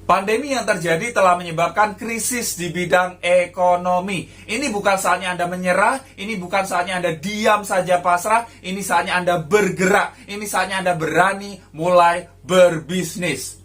Pandemi yang terjadi telah menyebabkan krisis di bidang ekonomi. Ini bukan saatnya Anda menyerah, ini bukan saatnya Anda diam saja pasrah, ini saatnya Anda bergerak, ini saatnya Anda berani mulai berbisnis.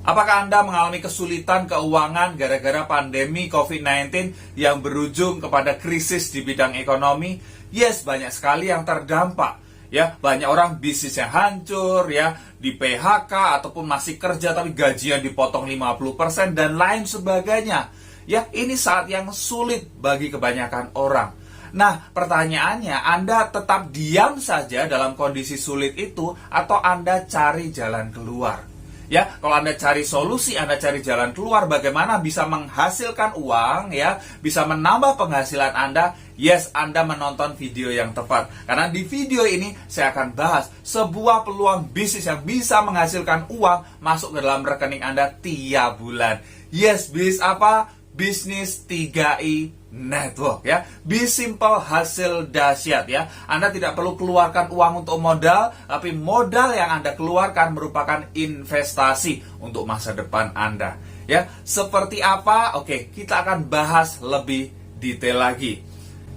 Apakah Anda mengalami kesulitan keuangan gara-gara pandemi COVID-19 yang berujung kepada krisis di bidang ekonomi? Yes, banyak sekali yang terdampak. Ya, banyak orang bisnisnya hancur, ya, di PHK ataupun masih kerja tapi gajinya dipotong 50% dan lain sebagainya. Ya, ini saat yang sulit bagi kebanyakan orang. Nah, pertanyaannya, Anda tetap diam saja dalam kondisi sulit itu atau Anda cari jalan keluar? Ya, kalau Anda cari solusi, Anda cari jalan keluar bagaimana bisa menghasilkan uang, ya, bisa menambah penghasilan Anda. Yes, Anda menonton video yang tepat. Karena di video ini saya akan bahas sebuah peluang bisnis yang bisa menghasilkan uang masuk ke dalam rekening Anda tiap bulan. Yes, bisnis apa? Bisnis 3i Network, ya. Be simple, hasil dahsyat, ya. Anda tidak perlu keluarkan uang untuk modal, tapi modal yang Anda keluarkan merupakan investasi untuk masa depan Anda, ya. Seperti apa? Oke, kita akan bahas lebih detail lagi,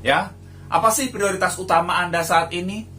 ya. Apa sih prioritas utama Anda saat ini?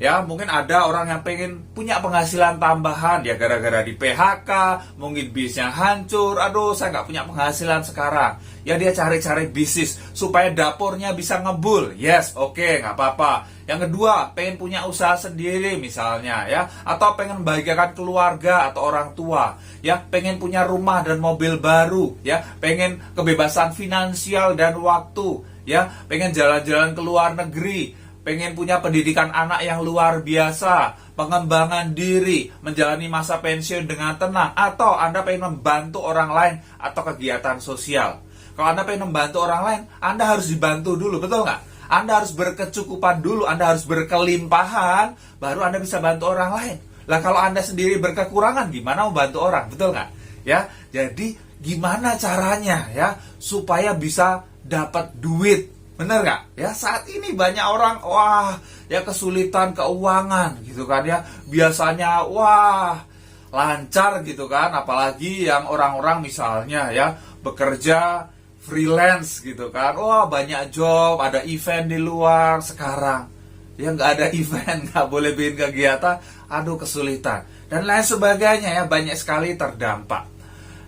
Ya, mungkin ada orang yang pengen punya penghasilan tambahan, ya, gara-gara di PHK, mungkin bisnisnya hancur, aduh saya nggak punya penghasilan sekarang. Ya, dia cari-cari bisnis supaya dapurnya bisa ngebul. Yes, oke, nggak apa-apa. Yang kedua, pengen punya usaha sendiri misalnya, ya, atau pengen membahagiakan keluarga atau orang tua, ya, pengen punya rumah dan mobil baru, ya, pengen kebebasan finansial dan waktu, ya, pengen jalan-jalan ke luar negeri, pengen punya pendidikan anak yang luar biasa, pengembangan diri, menjalani masa pensiun dengan tenang, atau Anda pengen membantu orang lain atau kegiatan sosial. Kalau Anda pengen membantu orang lain, Anda harus dibantu dulu, betul nggak? Anda harus berkecukupan dulu, Anda harus berkelimpahan, baru Anda bisa bantu orang lain. Lah kalau Anda sendiri berkekurangan, gimana membantu orang, betul nggak? Ya, jadi gimana caranya, ya, supaya bisa dapat duit? Bener nggak? Ya, saat ini banyak orang, wah, ya, kesulitan keuangan gitu kan, ya. Biasanya, wah, lancar gitu kan, apalagi yang orang-orang misalnya, ya, bekerja freelance gitu kan. Wah, banyak job, ada event di luar. Sekarang, ya, nggak ada event, nggak boleh bikin kegiatan, aduh, kesulitan. Dan lain sebagainya, ya, banyak sekali terdampak.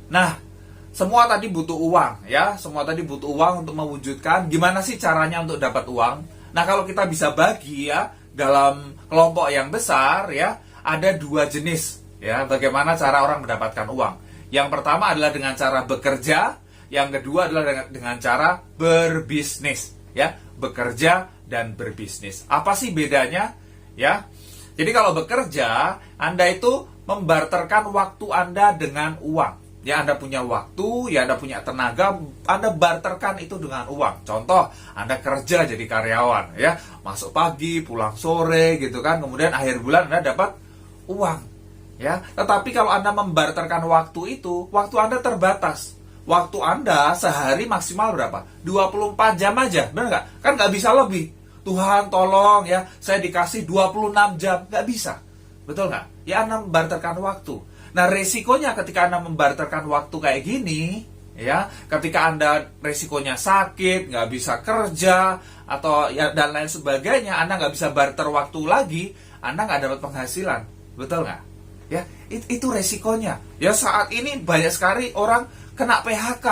Nah, semua tadi butuh uang, ya. Semua tadi butuh uang untuk mewujudkan. Gimana sih caranya untuk dapat uang? Nah, kalau kita bisa bagi, ya, dalam kelompok yang besar, ya, ada dua jenis, ya, bagaimana cara orang mendapatkan uang. Yang pertama adalah dengan cara bekerja, yang kedua adalah dengan cara berbisnis, ya, bekerja dan berbisnis. Apa sih bedanya, ya? Jadi kalau bekerja, Anda itu membarterkan waktu Anda dengan uang. Ya, Anda punya waktu, ya, Anda punya tenaga, Anda barterkan itu dengan uang. Contoh, Anda kerja jadi karyawan, ya, masuk pagi, pulang sore, gitu kan, kemudian akhir bulan Anda dapat uang, ya. Tetapi kalau Anda membarterkan waktu itu, waktu Anda terbatas. Waktu Anda sehari maksimal berapa? 24 jam aja, benar nggak? Kan nggak bisa lebih. Tuhan tolong, ya, saya dikasih 26 jam, nggak bisa. Betul nggak? Ya, Anda membarterkan waktu. Nah, resikonya ketika Anda membarterkan waktu kayak gini, ya, ketika Anda resikonya sakit, nggak bisa kerja, atau, ya, dan lain sebagainya, Anda nggak bisa barter waktu lagi, Anda nggak dapat penghasilan. Betul nggak? Ya, itu resikonya. Ya, saat ini banyak sekali orang kena PHK.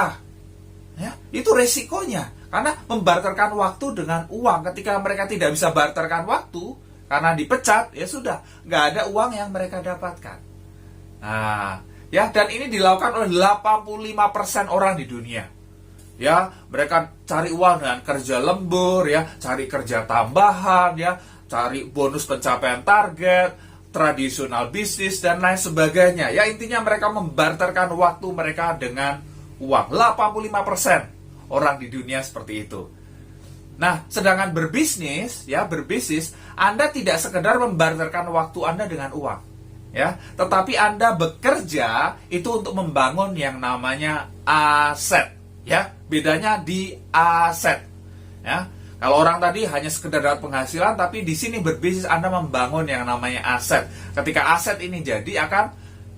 Ya, itu resikonya. Karena membarterkan waktu dengan uang. Ketika mereka tidak bisa barterkan waktu, karena dipecat, ya sudah, nggak ada uang yang mereka dapatkan. Nah, ya, dan ini dilakukan oleh 85% orang di dunia. Ya, mereka cari uang dengan kerja lembur, ya, cari kerja tambahan, ya, cari bonus pencapaian target, tradisional bisnis dan lain sebagainya. Ya, intinya mereka membarterkan waktu mereka dengan uang. 85% orang di dunia seperti itu. Nah, sedangkan berbisnis, ya, berbisnis, Anda tidak sekedar membarterkan waktu Anda dengan uang. Ya, tetapi Anda bekerja itu untuk membangun yang namanya aset. Ya, bedanya di aset. Ya, kalau orang tadi hanya sekedar dapat penghasilan, tapi di sini berbisnis Anda membangun yang namanya aset. Ketika aset ini jadi akan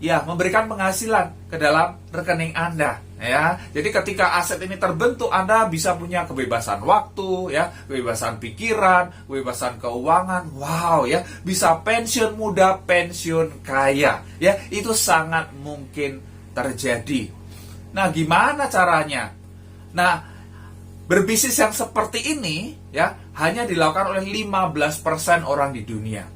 memberikan penghasilan ke dalam rekening Anda. Ya, jadi ketika aset ini terbentuk, Anda bisa punya kebebasan waktu, ya, kebebasan pikiran, kebebasan keuangan. Wow, ya, bisa pensiun muda, pensiun kaya. Ya, itu sangat mungkin terjadi. Nah, gimana caranya? Nah, berbisnis yang seperti ini, ya, hanya dilakukan oleh 15% orang di dunia.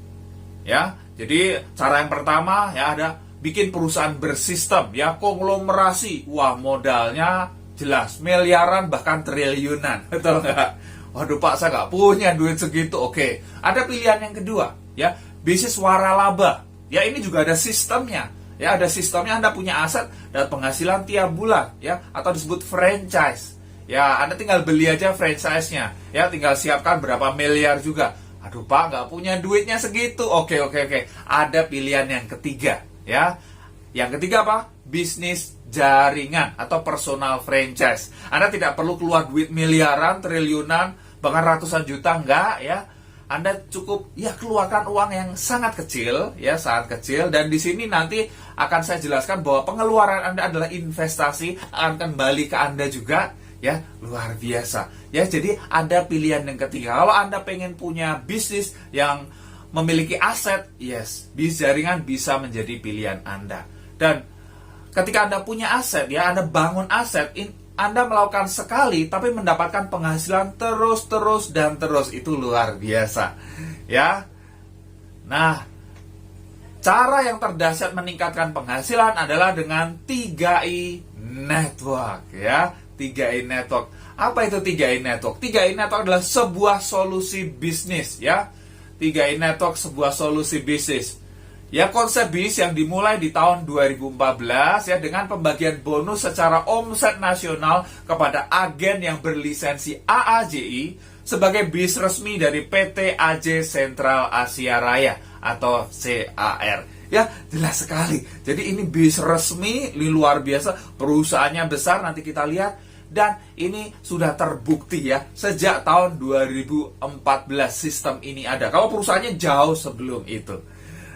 Ya, jadi cara yang pertama ya ada bikin perusahaan bersistem, ya, konglomerasi. Wah, modalnya jelas miliaran bahkan triliunan, betul nggak? Waduh Pak, saya nggak punya duit segitu. Oke, ada pilihan yang kedua, ya, bisnis waralaba. Ya, ini juga ada sistemnya. Ya, ada sistemnya. Anda punya aset dan penghasilan tiap bulan, ya, atau disebut franchise. Ya, Anda tinggal beli aja franchise-nya, ya, tinggal siapkan berapa miliar juga. Aduh Pak, nggak punya duitnya segitu. Oke. Ada pilihan yang ketiga. Ya, yang ketiga apa? Bisnis jaringan atau personal franchise. Anda tidak perlu keluar duit miliaran, triliunan, bahkan ratusan juta, enggak, ya. Anda cukup keluarkan uang yang sangat kecil, ya, sangat kecil, dan di sini nanti akan saya jelaskan bahwa pengeluaran Anda adalah investasi, akan kembali ke Anda juga, ya, luar biasa. Ya, jadi ada pilihan yang ketiga. Kalau Anda pengen punya bisnis yang memiliki aset, yes, bisnis jaringan bisa menjadi pilihan Anda. Dan ketika Anda punya aset, ya, Anda bangun aset, Anda melakukan sekali, tapi mendapatkan penghasilan terus dan terus. Itu luar biasa, ya. Nah, cara yang terdahsyat meningkatkan penghasilan adalah dengan 3I Network, ya. 3I Network. Apa itu 3I Network? 3I Network adalah sebuah solusi bisnis, ya. 3I Network sebuah solusi bisnis. Ya, konsep bisnis yang dimulai di tahun 2014, ya, dengan pembagian bonus secara omset nasional kepada agen yang berlisensi AAJI sebagai bis resmi dari PT AJ Sentral Asia Raya atau CAR. Ya, jelas sekali. Jadi ini bis resmi, ini luar biasa, perusahaannya besar, nanti kita lihat. Dan ini sudah terbukti, ya, sejak tahun 2014 sistem ini ada. Kalau perusahaannya jauh sebelum itu.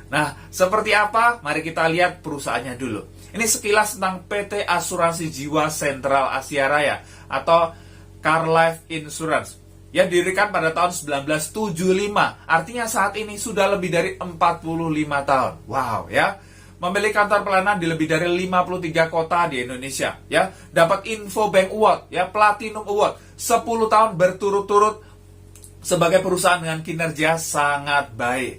Nah, seperti apa? Mari kita lihat perusahaannya dulu. Ini sekilas tentang PT Asuransi Jiwa Sentral Asia Raya atau Car Life Insurance. Ya, didirikan pada tahun 1975. Artinya saat ini sudah lebih dari 45 tahun. Wow, ya. Memiliki kantor pelayanan di lebih dari 53 kota di Indonesia, ya. Dapat Infobank Award, ya, Platinum Award, 10 tahun berturut-turut sebagai perusahaan dengan kinerja sangat baik.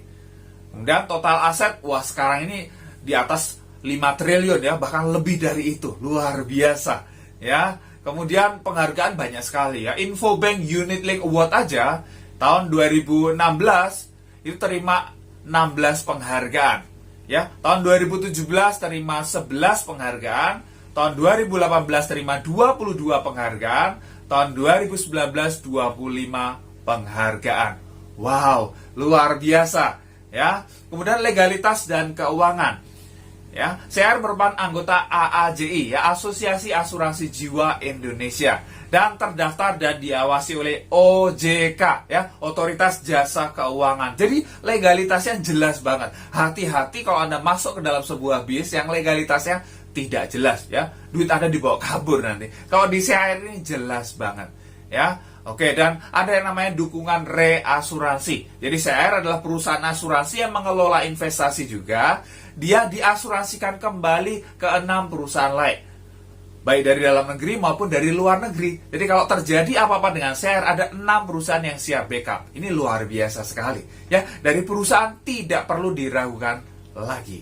Kemudian total aset, wah, sekarang ini di atas 5 triliun, ya, bahkan lebih dari itu. Luar biasa, ya. Kemudian penghargaan banyak sekali, ya. Infobank Unit Link Award aja tahun 2016 itu terima 16 penghargaan. Ya, tahun 2017 terima 11 penghargaan, tahun 2018 terima 22 penghargaan, tahun 2019 25 penghargaan. Wow, luar biasa, ya. Kemudian legalitas dan keuangan. Ya, CR merupakan anggota AAJI, ya, Asosiasi Asuransi Jiwa Indonesia, dan terdaftar dan diawasi oleh OJK, ya, Otoritas Jasa Keuangan. Jadi legalitasnya jelas banget. Hati-hati kalau Anda masuk ke dalam sebuah bis yang legalitasnya tidak jelas, ya. Duit Anda dibawa kabur nanti. Kalau di CR ini jelas banget, ya. Oke, dan ada yang namanya dukungan reasuransi. Jadi CR adalah perusahaan asuransi yang mengelola investasi juga. Dia diasuransikan kembali ke 6 perusahaan lain, baik dari dalam negeri maupun dari luar negeri. Jadi kalau terjadi apa-apa dengan CR, ada 6 perusahaan yang siap backup. Ini luar biasa sekali, ya. Dari perusahaan tidak perlu diragukan lagi.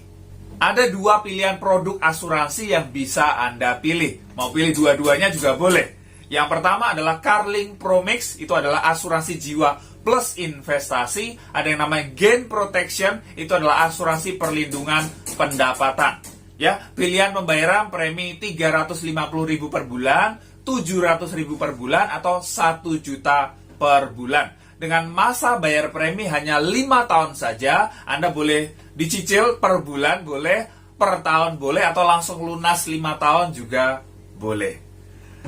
Ada 2 pilihan produk asuransi yang bisa Anda pilih. Mau pilih dua-duanya juga boleh. Yang pertama adalah Carling Promix, itu adalah asuransi jiwa plus investasi. Ada yang namanya Gain Protection, itu adalah asuransi perlindungan pendapatan. Ya, pilihan pembayaran premi 350.000 per bulan, 700.000 per bulan, atau 1 juta per bulan. Dengan masa bayar premi hanya 5 tahun saja. Anda boleh dicicil per bulan, boleh per tahun boleh, atau langsung lunas 5 tahun juga boleh.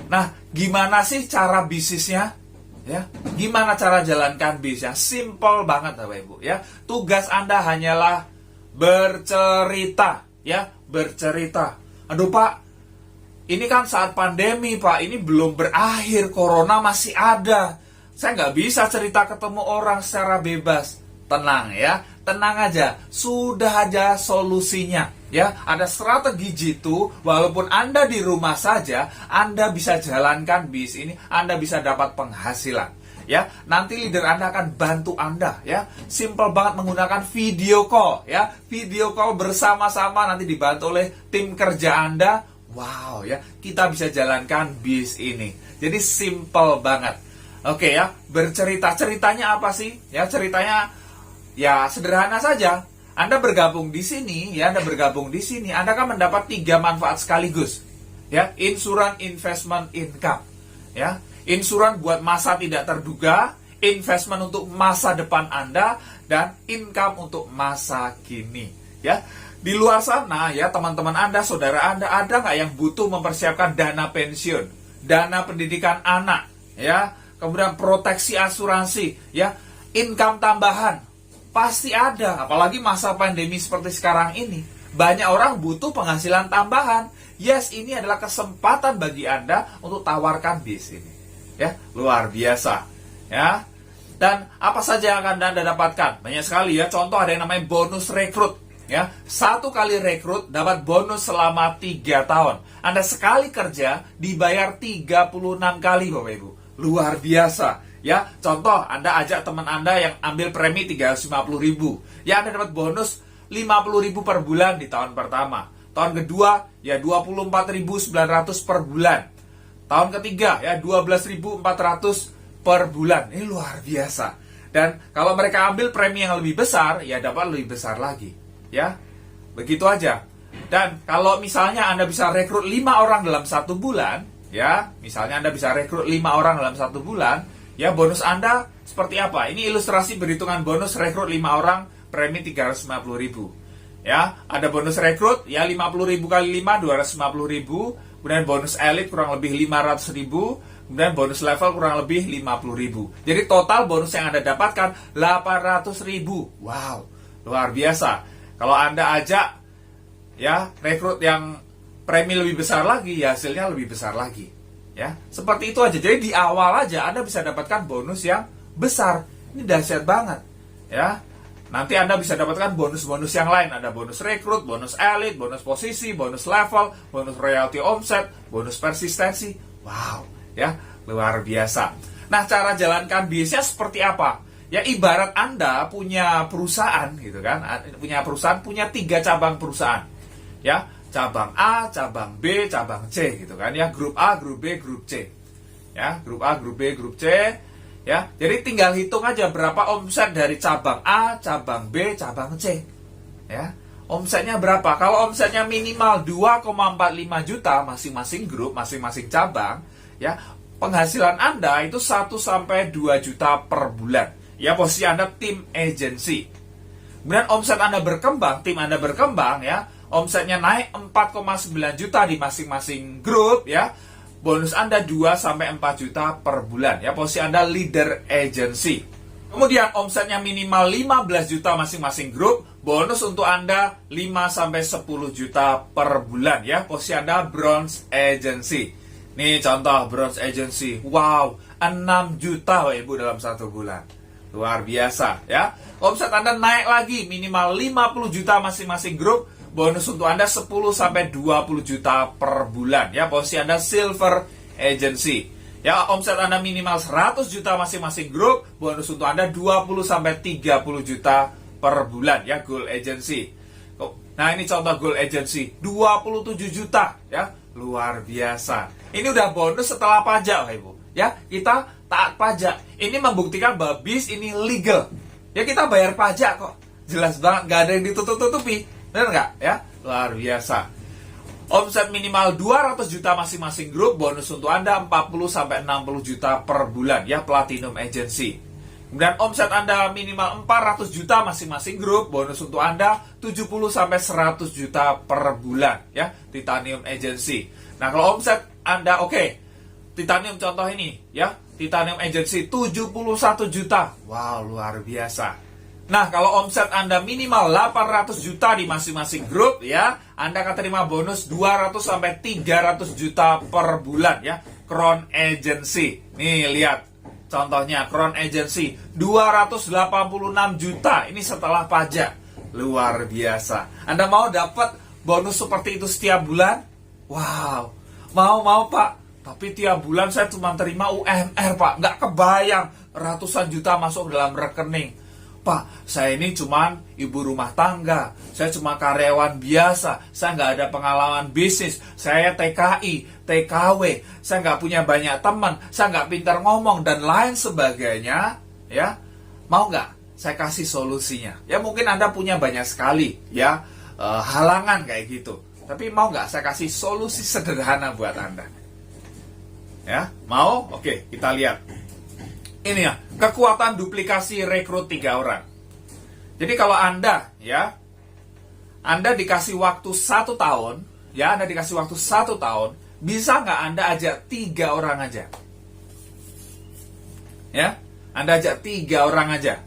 Nah, gimana sih cara bisnisnya? Ya, gimana cara jalankan bisnisnya? Simple banget Bapak Ibu ya. Tugas Anda hanyalah bercerita, ya, bercerita. Aduh Pak, ini kan saat pandemi Pak, ini belum berakhir, corona masih ada. Saya nggak bisa cerita ketemu orang secara bebas. Tenang ya, tenang aja, sudah ada solusinya. Ya, ada strategi jitu, walaupun Anda di rumah saja, Anda bisa jalankan bisnis ini, Anda bisa dapat penghasilan. Ya, nanti leader Anda akan bantu Anda, ya. Simple banget menggunakan video call, ya. Video call bersama-sama nanti dibantu oleh tim kerja Anda. Wow, ya, kita bisa jalankan bisnis ini. Jadi simple banget. Oke ya, bercerita. Ceritanya apa sih? Ya, ceritanya ya sederhana saja. Anda bergabung di sini, ya, Anda bergabung di sini, Anda akan mendapat 3 manfaat sekaligus. Ya, insurance investment income. Ya, insurance buat masa tidak terduga, investment untuk masa depan Anda, dan income untuk masa kini. Ya, di luar sana, ya, teman-teman Anda, saudara Anda, ada nggak yang butuh mempersiapkan dana pensiun, dana pendidikan anak, ya, kemudian proteksi asuransi, ya, income tambahan? Pasti ada, apalagi masa pandemi seperti sekarang ini. Banyak orang butuh penghasilan tambahan. Yes, ini adalah kesempatan bagi Anda untuk tawarkan bisnis ini. Ya, luar biasa. Ya. Dan apa saja yang akan Anda dapatkan? Banyak sekali ya. Contoh ada yang namanya bonus rekrut. Ya, 1 kali rekrut dapat bonus selama 3 tahun. Anda sekali kerja dibayar 36 kali Bapak Ibu. Luar biasa. Ya, contoh Anda ajak teman Anda yang ambil premi 350.000. Ya, Anda dapat bonus 50.000 per bulan di tahun pertama. Tahun kedua, ya 24.900 per bulan. Tahun ketiga, ya 12.400 per bulan. Ini luar biasa. Dan kalau mereka ambil premi yang lebih besar, ya dapat lebih besar lagi. Ya, begitu aja. Dan kalau misalnya Anda bisa rekrut 5 orang dalam 1 bulan, ya, misalnya Anda bisa rekrut 5 orang dalam 1 bulan, ya, bonus Anda seperti apa? Ini ilustrasi perhitungan bonus rekrut 5 orang, premi 350.000. Ya, ada bonus rekrut, ya 50.000 kali 5, 250.000. Kemudian bonus elit kurang lebih 500.000. Kemudian bonus level kurang lebih 50.000. Jadi total bonus yang Anda dapatkan 800.000. Wow, luar biasa. Kalau Anda ajak, ya, rekrut yang premi lebih besar lagi, ya hasilnya lebih besar lagi. Ya, seperti itu aja. Jadi di awal aja Anda bisa dapatkan bonus yang besar. Ini dahsyat banget. Ya. Nanti Anda bisa dapatkan bonus-bonus yang lain. Ada bonus rekrut, bonus elit, bonus posisi, bonus level, bonus royalty omset, bonus persistensi. Wow, ya, luar biasa. Nah, cara jalankan bisnisnya seperti apa? Ya, ibarat Anda punya perusahaan gitu kan. Punya perusahaan, punya 3 cabang perusahaan. Ya, cabang A, cabang B, cabang C gitu kan ya, grup A, grup B, grup C. Ya, grup A, grup B, grup C. Ya, jadi tinggal hitung aja berapa omset dari cabang A, cabang B, cabang C. Ya, omsetnya berapa? Kalau omsetnya minimal 2,45 juta masing-masing grup, masing-masing cabang, ya, penghasilan Anda itu 1 sampai 2 juta per bulan. Ya, posisi Anda tim agency. Kemudian omset Anda berkembang, tim Anda berkembang ya, omsetnya naik 4,9 juta di masing-masing grup ya. Bonus Anda 2 sampai 4 juta per bulan ya. Posisi Anda leader agency. Kemudian omsetnya minimal 15 juta masing-masing grup, bonus untuk Anda 5 sampai 10 juta per bulan ya. Posisi Anda bronze agency. Nih contoh bronze agency. Wow, 6 juta Bapak Ibu dalam 1 bulan. Luar biasa ya. Omset Anda naik lagi minimal 50 juta masing-masing grup, bonus untuk Anda 10 sampai 20 juta per bulan ya. Posisi Anda silver agency. Ya, omset Anda minimal 100 juta masing-masing grup, bonus untuk Anda 20 sampai 30 juta per bulan ya, gold agency. Nah, ini contoh gold agency, 27 juta ya. Luar biasa. Ini udah bonus setelah pajak, Ibu. Ya, kita taat pajak. Ini membuktikan bahwa bis ini legal. Ya, kita bayar pajak kok. Jelas banget, gak ada yang ditutup-tutupi. Benar nggak? Ya, luar biasa. Omset minimal 200 juta masing-masing grup, bonus untuk Anda 40 sampai 60 juta per bulan ya, platinum agency. Kemudian omset Anda minimal 400 juta masing-masing grup, bonus untuk Anda 70 sampai 100 juta per bulan ya, titanium agency. Nah, kalau omset Anda Titanium contoh ini, ya. Titanium Agency 71 juta. Wow, luar biasa. Nah, kalau omset Anda minimal 800 juta di masing-masing grup, ya, Anda akan terima bonus 200 sampai 300 juta per bulan, ya. Crown Agency. Nih, lihat. Contohnya, Crown Agency 286 juta. Ini setelah pajak. Luar biasa. Anda mau dapat bonus seperti itu setiap bulan? Wow. Mau, Pak. Tapi tiap bulan saya cuma terima UMR, Pak. Nggak kebayang ratusan juta masuk dalam rekening. Pak, saya ini cuma ibu rumah tangga. Saya cuma karyawan biasa. Saya nggak ada pengalaman bisnis. Saya TKI, TKW. Saya nggak punya banyak teman. Saya nggak pintar ngomong, dan lain sebagainya. Ya, mau nggak saya kasih solusinya? Ya, mungkin Anda punya banyak sekali ya halangan kayak gitu. Tapi mau nggak saya kasih solusi sederhana buat Anda? Ya, mau? Oke, kita lihat. Ini ya, kekuatan duplikasi rekrut 3 orang. Jadi kalau Anda, ya, Anda dikasih waktu 1 tahun, ya, Anda dikasih waktu 1 tahun, bisa nggak Anda ajak 3 orang aja? Ya, Anda ajak 3 orang aja.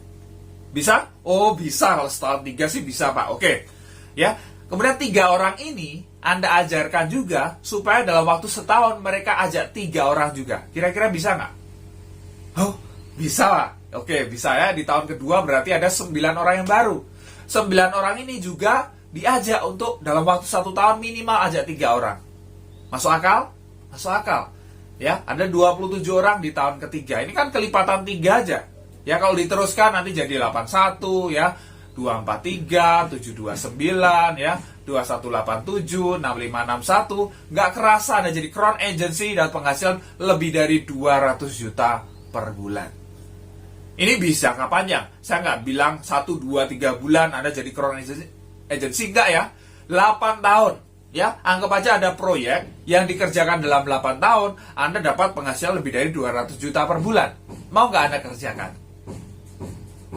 Bisa? Oh, bisa. Kalau setahun 3 sih bisa, Pak. Oke. Ya, kemudian 3 orang ini Anda ajarkan juga supaya dalam waktu setahun mereka ajak 3 orang juga. Kira-kira bisa nggak? Oh, bisa lah. Oke, bisa ya. Di tahun kedua berarti ada 9 orang yang baru. 9 orang ini juga diajak untuk dalam waktu 1 tahun minimal ajak 3 orang. Masuk akal? Masuk akal. Ya, ada 27 orang di tahun ketiga. Ini kan kelipatan 3 aja. Ya, kalau diteruskan nanti jadi 81 ya. 243, 729 ya, 2187, 6561. Nggak kerasa Anda jadi Crown Agency dan penghasilan lebih dari 200 juta per bulan. Ini bisa jangka panjang. Saya nggak bilang 1, 2, 3 bulan Anda jadi Crown Agency, nggak ya. 8 tahun. Ya, anggap aja ada proyek yang dikerjakan dalam 8 tahun, Anda dapat penghasilan lebih dari 200 juta per bulan. Mau nggak Anda kerjakan?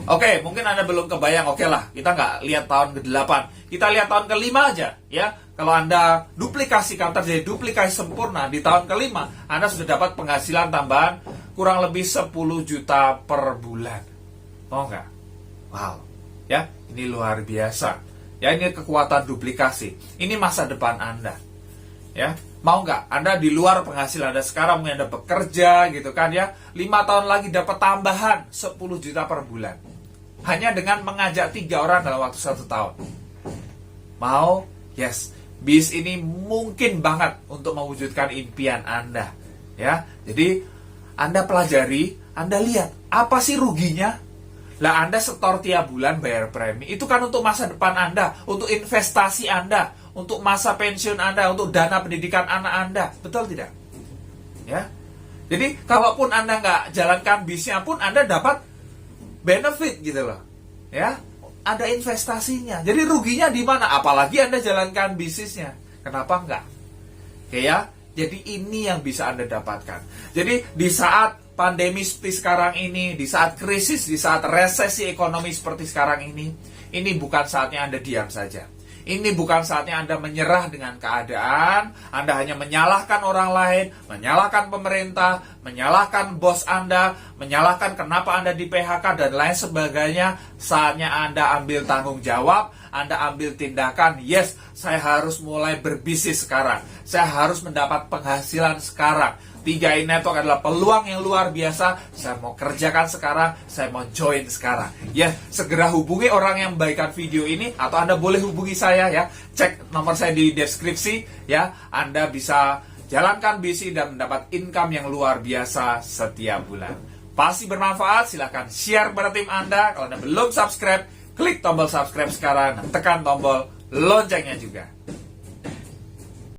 Oke, mungkin Anda belum kebayang. Oke lah, kita nggak lihat tahun ke-8. Kita lihat tahun ke-5 aja, ya. Kalau Anda duplikasikan terjadi duplikasi sempurna di tahun ke-5, Anda sudah dapat penghasilan tambahan kurang lebih 10 juta per bulan. Mau nggak? Wow, ya, ini luar biasa. Ya, ini kekuatan duplikasi. Ini masa depan Anda. Ya, mau nggak? Anda di luar penghasilan Anda sekarang, mungkin Anda bekerja gitu kan ya. 5 tahun lagi dapat tambahan 10 juta per bulan. Hanya dengan mengajak 3 orang dalam waktu 1 tahun. Mau? Yes. Bis ini mungkin banget untuk mewujudkan impian Anda. Ya, jadi Anda pelajari, Anda lihat apa sih ruginya? Lah, Anda setor tiap bulan bayar premi. Itu kan untuk masa depan Anda, untuk investasi Anda, untuk masa pensiun Anda, untuk dana pendidikan anak Anda. Betul tidak? Ya. Jadi, kalaupun Anda nggak jalankan bisnisnya pun, Anda dapat benefit gitu loh. Ya. Ada investasinya. Jadi, ruginya di mana? Apalagi Anda jalankan bisnisnya. Kenapa enggak? Oke ya. Jadi, ini yang bisa Anda dapatkan. Jadi, di saat pandemi seperti sekarang ini, di saat krisis, di saat resesi ekonomi seperti sekarang ini bukan saatnya Anda diam saja. Ini bukan saatnya Anda menyerah dengan keadaan, Anda hanya menyalahkan orang lain, menyalahkan pemerintah, menyalahkan bos Anda, menyalahkan kenapa Anda di PHK dan lain sebagainya. Saatnya Anda ambil tanggung jawab, Anda ambil tindakan. Yes, saya harus mulai berbisnis sekarang. Saya harus mendapat penghasilan sekarang. 3i Network adalah peluang yang luar biasa. Saya mau kerjakan sekarang, saya mau join sekarang. Ya, segera hubungi orang yang membagikan video ini, atau Anda boleh hubungi saya ya. Cek nomor saya di deskripsi ya. Anda bisa jalankan bisnis dan mendapat income yang luar biasa setiap bulan. Pasti bermanfaat. Silahkan share kepada tim Anda. Kalau Anda belum subscribe, klik tombol subscribe sekarang dan tekan tombol loncengnya juga.